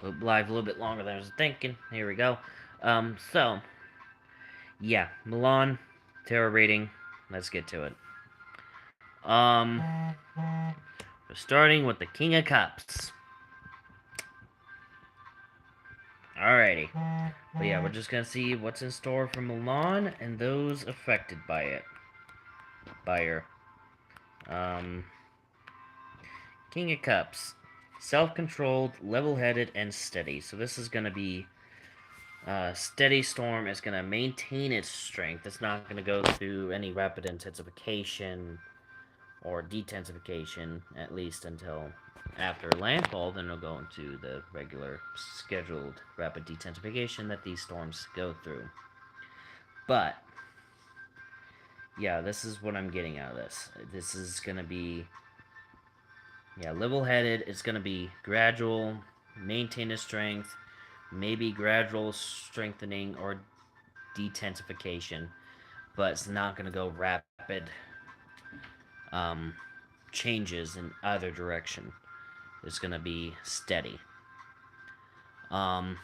live a little bit longer than I was thinking. Here we go. So yeah, Mulan, terror rating. Let's get to it. Um, we're starting with the King of Cups. Alrighty. But yeah, we're just gonna see what's in store for Mulan and those affected by it. By her. Um, King of Cups. Self-controlled, level-headed, and steady. So this is gonna be Steady Storm is going to maintain its strength. It's not going to go through any rapid intensification or detensification, at least until after landfall. Then it'll go into the regular scheduled rapid detensification that these storms go through. But, yeah, this is what I'm getting out of this. This is going to be, yeah, level-headed. It's going to be gradual, maintain its strength, maybe gradual strengthening or detensification, but it's not going to go rapid um, changes in either direction. It's going to be steady. Um,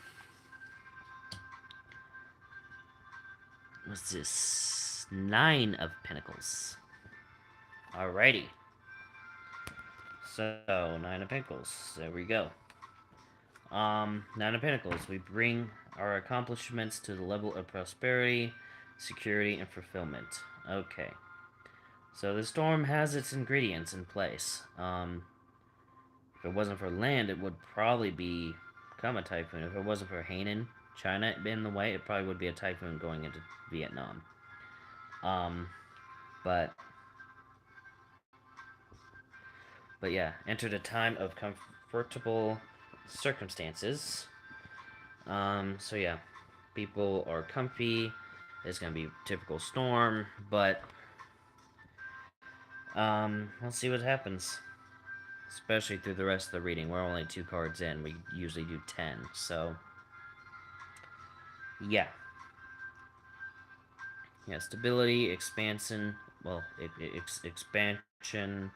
what's this? 9 of Pentacles. Alrighty. So, 9 of Pentacles. There we go. 9 of Pentacles. We bring our accomplishments to the level of prosperity, security, and fulfillment. Okay. So the storm has its ingredients in place. If it wasn't for land, it would probably become a typhoon. If it wasn't for Hainan, China being in the way, it probably would be a typhoon going into Vietnam. Um, but but yeah, entered a time of comfortable circumstances. So yeah, people are comfy. It's gonna be a typical storm, but we'll see what happens. Especially through the rest of the reading. We're only 2 cards in. We usually do 10, so yeah. Yeah, stability, expansion, well, expansion.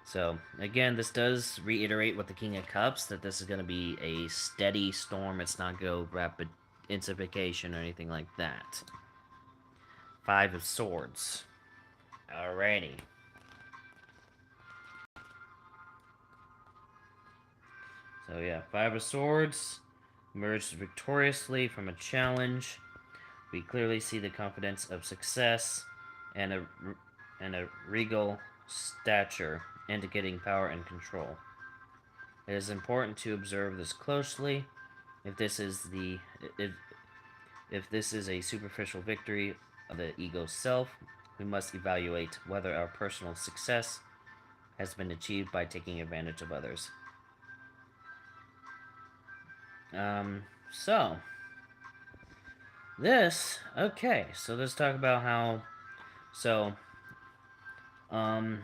So, again, this does reiterate with the King of Cups that this is going to be a steady storm. It's not going to go rapid intensification or anything like that. 5 of Swords. Alrighty. So, yeah, 5 of Swords. Emerged victoriously from a challenge. We clearly see the confidence of success and a regal stature, indicating power and control. It is important to observe this closely. If this is the if, if this is a superficial victory of the ego self, we must evaluate whether our personal success has been achieved by taking advantage of others. So this okay. So let's talk about how. So, um,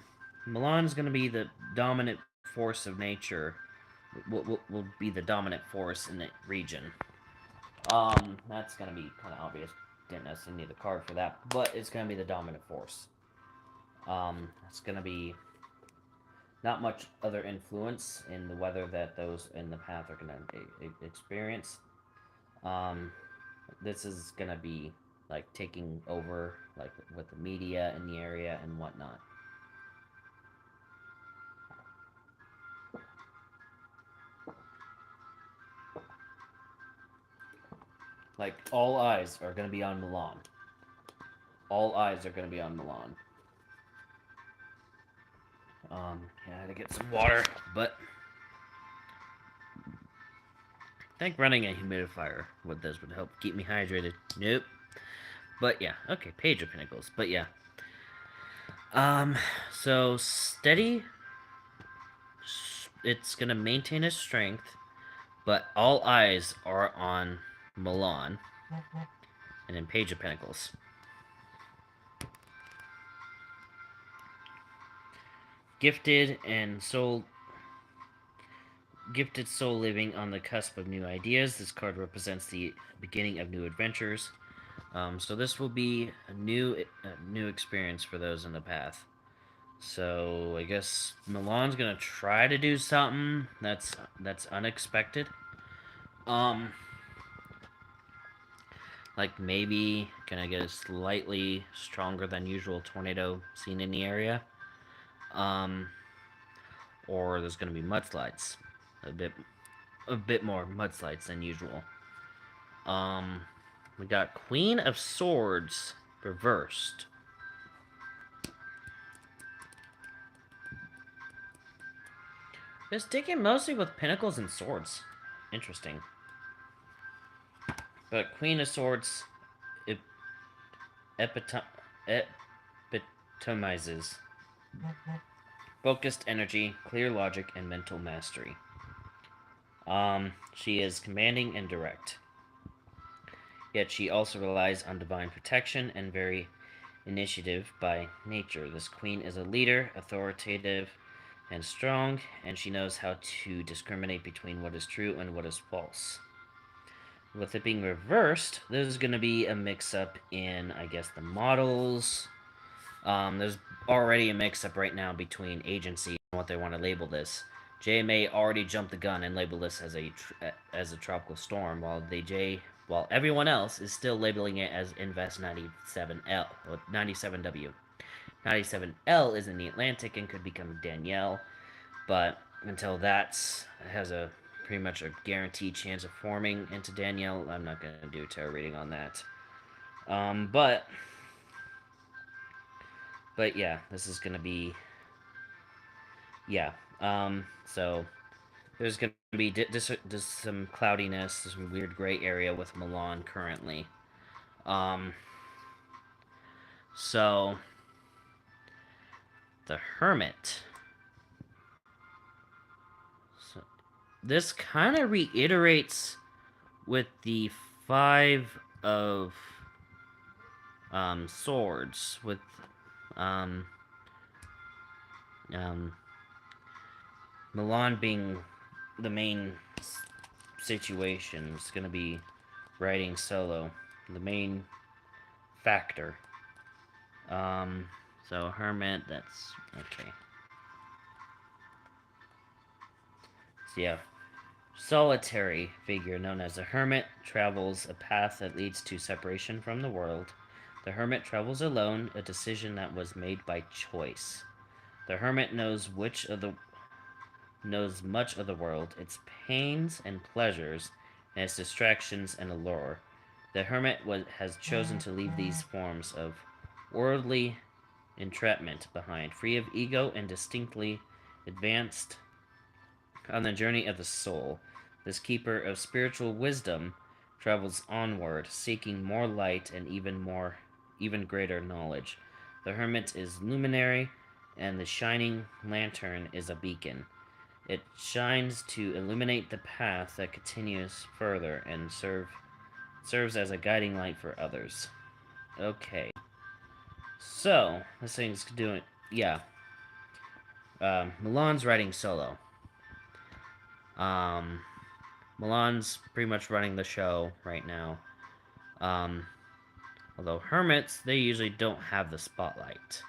Milan is going to be the dominant force of nature. Will be the dominant force in the region. That's gonna be kind of obvious. Didn't necessarily need the card for that, but it's gonna be the dominant force. It's gonna be not much other influence in the weather that those in the path are gonna experience. Um, this is gonna be like taking over, like with the media in the area and whatnot. Like all eyes are gonna be on Milan. All eyes are gonna be on Milan. Yeah, I had to get some water, but I think running a humidifier with this would help keep me hydrated. Nope. But yeah, okay, Page of Pentacles. But yeah. So steady. It's gonna maintain its strength, but all eyes are on Milan. And then Page of Pentacles. Gifted and soul. Gifted soul living on the cusp of new ideas. This card represents the beginning of new adventures. So this will be a new experience for those in the path. So I guess Milan's gonna try to do something that's unexpected. Um, like maybe gonna get a slightly stronger than usual tornado seen in the area. Um, or there's gonna be mudslides, a bit more mudslides than usual. Um, we got Queen of Swords reversed. Just sticking mostly with pinnacles and swords. Interesting. But Queen of Swords ep- epitomizes focused energy, clear logic, and mental mastery. She is commanding and direct. Yet she also relies on divine protection and very initiative by nature. This queen is a leader, authoritative, and strong, and she knows how to discriminate between what is true and what is false. With it being reversed, there's going to be a mix-up in, I guess, the models. There's already a mix-up right now between agency and what they want to label this. JMA already jumped the gun and labeled this as a tropical storm, while everyone else is still labeling it as Invest 97L, or 97W. 97L is in the Atlantic and could become Danielle, but until that has a pretty much a guaranteed chance of forming into Danielle, I'm not going to do a tarot reading on that. But yeah, this is going to be, yeah. So there's going to be just some cloudiness, some weird gray area with Mulan currently. Um, so the Hermit. So this kind of reiterates with the Five of Swords, with um, um, Milan being the main situation. It's going to be writing solo, the main factor. Um, so Hermit, that's okay. So yeah, solitary figure known as a hermit travels a path that leads to separation from the world. The hermit travels alone, a decision that was made by choice. The hermit knows much of the world, its pains and pleasures, and its distractions and allure. The hermit has chosen to leave these forms of worldly entrapment behind, free of ego and distinctly advanced on the journey of the soul. This keeper of spiritual wisdom travels onward, seeking more light and even greater knowledge. The hermit is luminary, and the shining lantern is a beacon. It shines to illuminate the path that continues further and serves as a guiding light for others. Okay. So, this thing's doing... Yeah. Milan's writing solo. Um, Milan's pretty much running the show right now. Um, although hermits, they usually don't have the spotlight.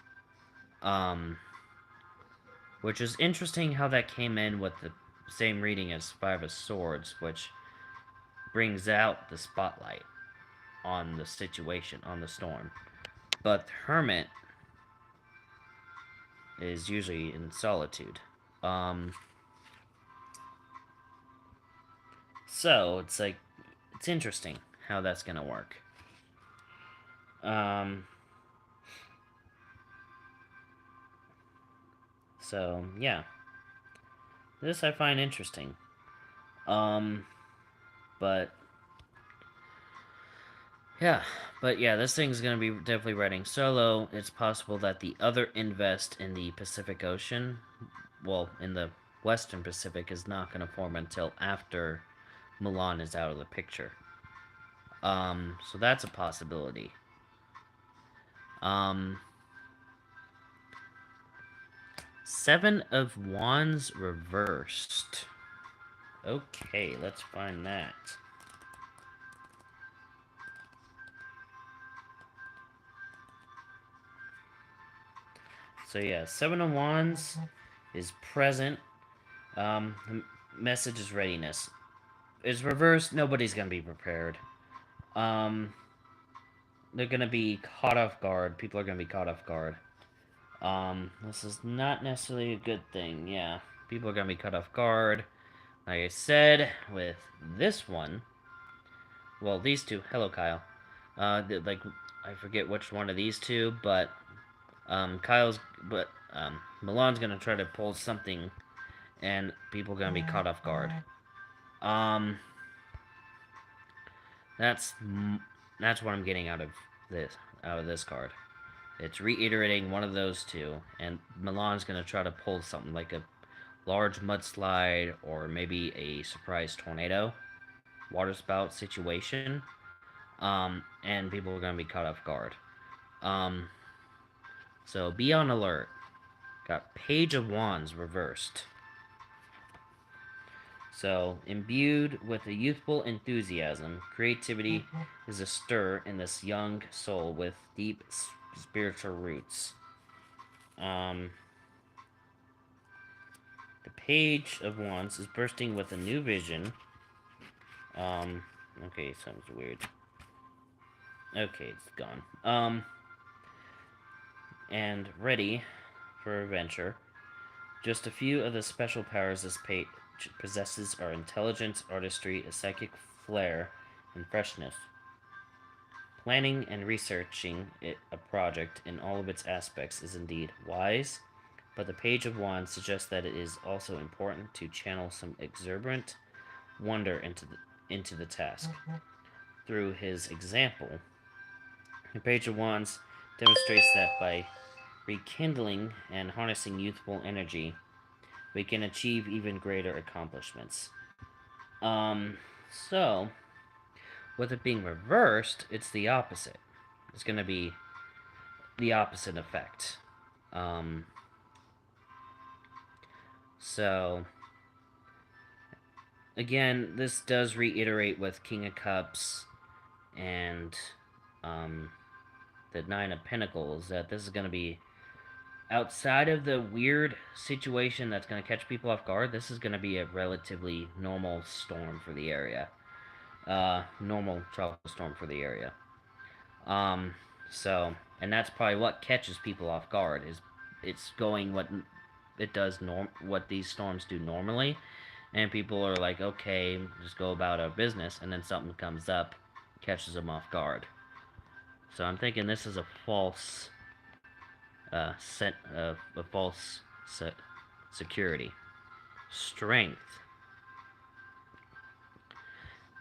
Which is interesting how that came in with the same reading as Five of Swords, which brings out the spotlight on the situation, on the storm. But Hermit is usually in solitude. So it's like, it's interesting how that's gonna work. So yeah, this I find interesting. But yeah, this thing's gonna be definitely writing solo. It's possible that the other invest in the Pacific Ocean, well, in the Western Pacific, is not gonna form until after Mulan is out of the picture. So that's a possibility. Seven of Wands reversed. Okay, let's find that. So yeah, Seven of Wands is present. The message is readiness. is reversed, nobody's gonna be prepared. Um, they're gonna be caught off guard. People are gonna be caught off guard. This is not necessarily a good thing. Yeah, people are gonna be caught off guard. Like I said, with this one, well, these two. Hello, Kyle. Like I forget which one of these two, but Milan's gonna try to pull something, and people are gonna be caught off guard. Um, that's that's what I'm getting out of this card. It's reiterating one of those two, and Milan's gonna try to pull something like a large mudslide or maybe a surprise tornado, water spout situation. And people are gonna be caught off guard. Um, so be on alert. Got Page of Wands reversed. So, imbued with a youthful enthusiasm, creativity is a stir in this young soul with deep spiritual roots. Um, the Page of Wands is bursting with a new vision. Okay, sounds weird. Okay, it's gone. And ready for adventure. Just a few of the special powers this page possesses are intelligence, artistry, a psychic flair, and freshness. Planning and researching a project in all of its aspects is indeed wise, but the Page of Wands suggests that it is also important to channel some exuberant wonder into the task. Through his example, the Page of Wands demonstrates that by rekindling and harnessing youthful energy, we can achieve even greater accomplishments. So, with it being reversed, it's the opposite. It's going to be the opposite effect. Um, so, again, this does reiterate with King of Cups and the Nine of Pentacles that this is going to be outside of the weird situation that's going to catch people off guard. This is going to be a relatively normal storm for the area. Normal tropical storm for the area. Um, so, and that's probably what catches people off guard is it's going what it does what these storms do normally, and people are like, okay, just go about our business, and then something comes up, catches them off guard. So I'm thinking this is a false a false security. Strength.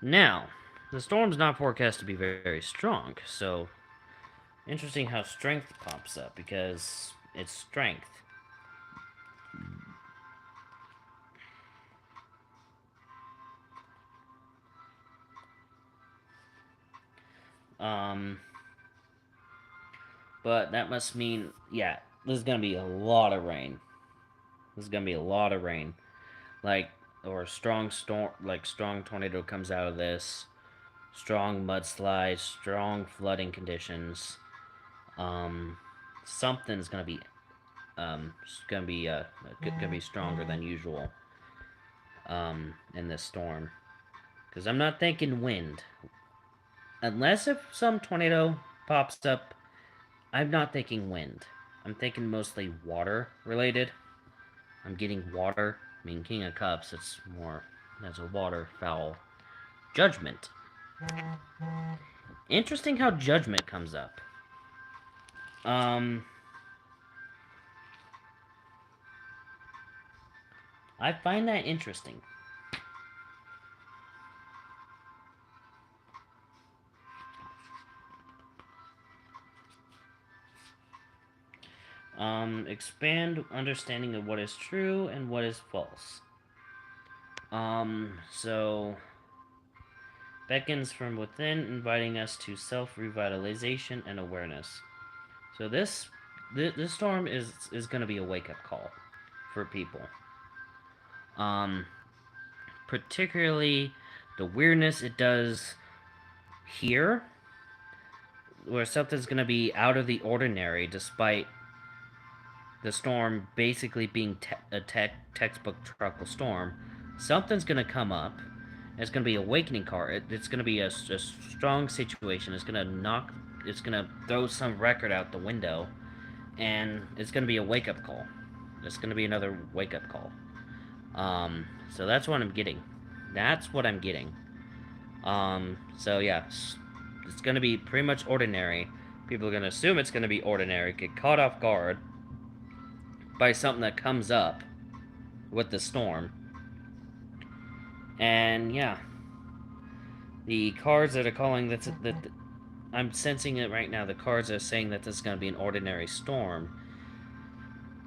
Now, the storm's not forecast to be very, very strong, so interesting how strength pops up because it's strength. Um, but that must mean, yeah, there's gonna be a lot of rain. There's gonna be a lot of rain, like or a strong storm, like strong tornado comes out of this, strong mudslides, strong flooding conditions. Um, something's um gonna be uh gonna be stronger than usual in this storm because I'm not thinking wind unless if some tornado pops up. I'm not thinking wind. I'm thinking mostly water related. I'm getting water. I mean, King of Cups, it's more, that's a waterfowl. Judgment. Interesting how Judgment comes up. I find that interesting. Expand understanding of what is true and what is false. So beckons from within, inviting us to self-revitalization and awareness. So this storm is going to be a wake-up call for people. Um, Particularly the weirdness it does here, where something's going to be out of the ordinary, despite the storm basically being a textbook tropical storm. Something's going to come up, It's gonna be awakening card. It's gonna be a strong situation. It's gonna throw some record out the window, and it's gonna be a wake up call. It's gonna be another wake up call. So that's what I'm getting. That's what I'm getting. So yeah, it's gonna be pretty much ordinary. People are gonna assume it's gonna be ordinary, get caught off guard by something that comes up with the storm. And yeah, the cards that are calling that I'm sensing it right now. The cards are saying that this is gonna be an ordinary storm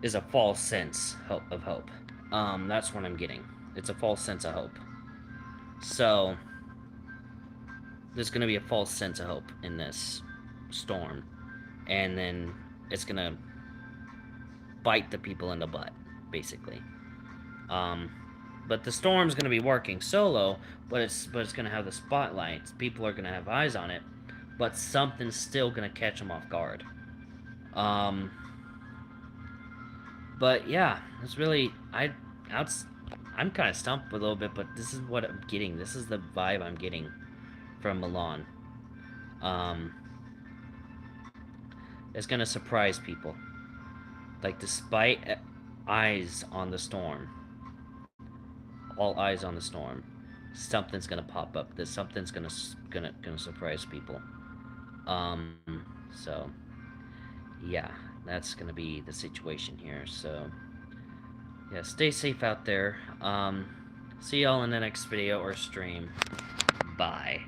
is a false sense of hope. That's what I'm getting. It's a false sense of hope. So there's gonna be a false sense of hope in this storm, and then it's gonna bite the people in the butt, basically. Um, but the storm's gonna be working solo, but it's gonna have the spotlight. People are gonna have eyes on it, but something's still gonna catch them off guard. Um, but yeah, it's really I'm kind of stumped a little bit, but this is what I'm getting. This is the vibe I'm getting from Mulan. Um, it's gonna surprise people. Like, despite eyes on the storm, all eyes on the storm, something's gonna pop up. That something's gonna surprise people. So yeah, that's gonna be the situation here. So yeah, stay safe out there. See y'all in the next video or stream. Bye.